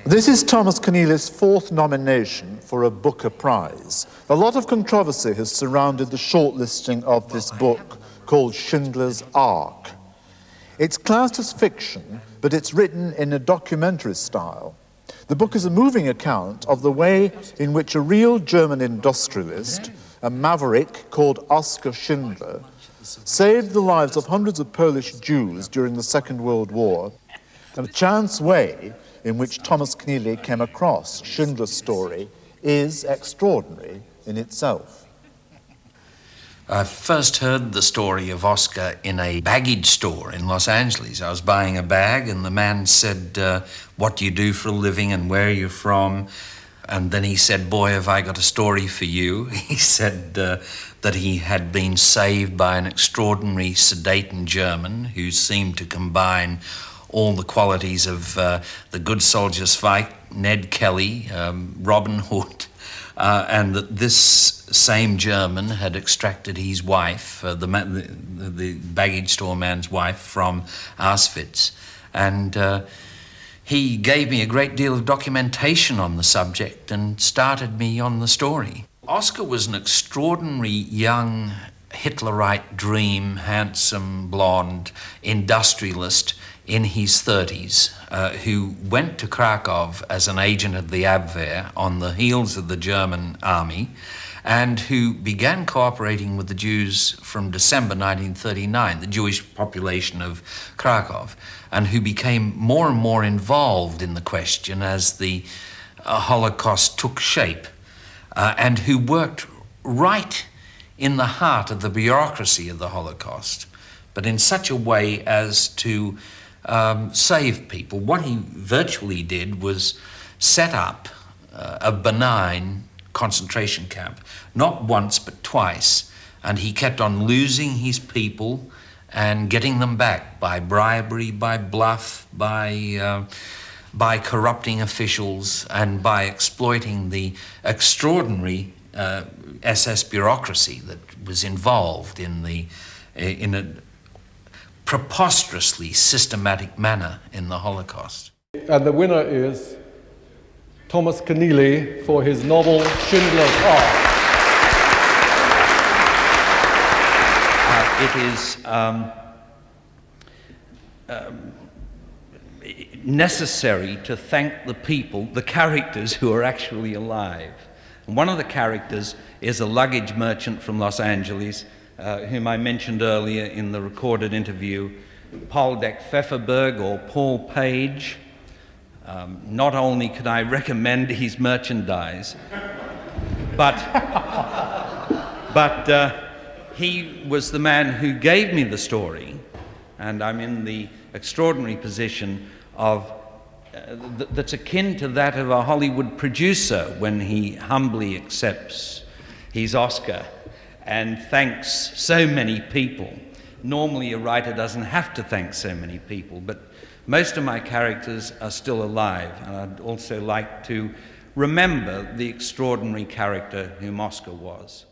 This is Thomas Keneally's fourth nomination for a Booker Prize. A lot of controversy has surrounded the shortlisting of this book called Schindler's Ark. It's classed as fiction, but it's written in a documentary style. The book is a moving account of the way in which a real German industrialist, a maverick called Oskar Schindler, saved the lives of hundreds of Polish Jews during the Second World War, and the chance way in which Thomas Keneally came across Schindler's story is extraordinary in itself. I first heard the story of Oskar in a baggage store in Los Angeles. I was buying a bag and the man said, what do you do for a living and where are you from? And then he said, boy, have I got a story for you. He said that he had been saved by an extraordinary Sudeten German who seemed to combine all the qualities of the good soldier's fight, Ned Kelly, Robin Hood, and that this same German had extracted his wife, the baggage store man's wife, from Auschwitz. And he gave me a great deal of documentation on the subject and started me on the story. Oskar was an extraordinary young Hitlerite dream, handsome, blonde industrialist in his 30s, who went to Kraków as an agent of the Abwehr on the heels of the German army, and who began cooperating with the Jews from December 1939, the Jewish population of Kraków, and who became more and more involved in the question as the Holocaust took shape, and who worked right in the heart of the bureaucracy of the Holocaust, but in such a way as to save people. What he virtually did was set up a benign concentration camp, not once but twice, and he kept on losing his people and getting them back by bribery, by bluff, by corrupting officials, and by exploiting the extraordinary SS bureaucracy that was involved in a preposterously systematic manner in the Holocaust. And the winner is Thomas Keneally for his novel Schindler's Ark. It is necessary to thank the people, the characters who are actually alive. And one of the characters is a luggage merchant from Los Angeles, whom I mentioned earlier in the recorded interview, Poldek Pfefferberg, or Paul Page. Not only can I recommend his merchandise, but he was the man who gave me the story, and I'm in the extraordinary position of that's akin to that of a Hollywood producer when he humbly accepts his Oscar and thanks so many people. Normally a writer doesn't have to thank so many people, but most of my characters are still alive, and I'd also like to remember the extraordinary character whom Oskar was.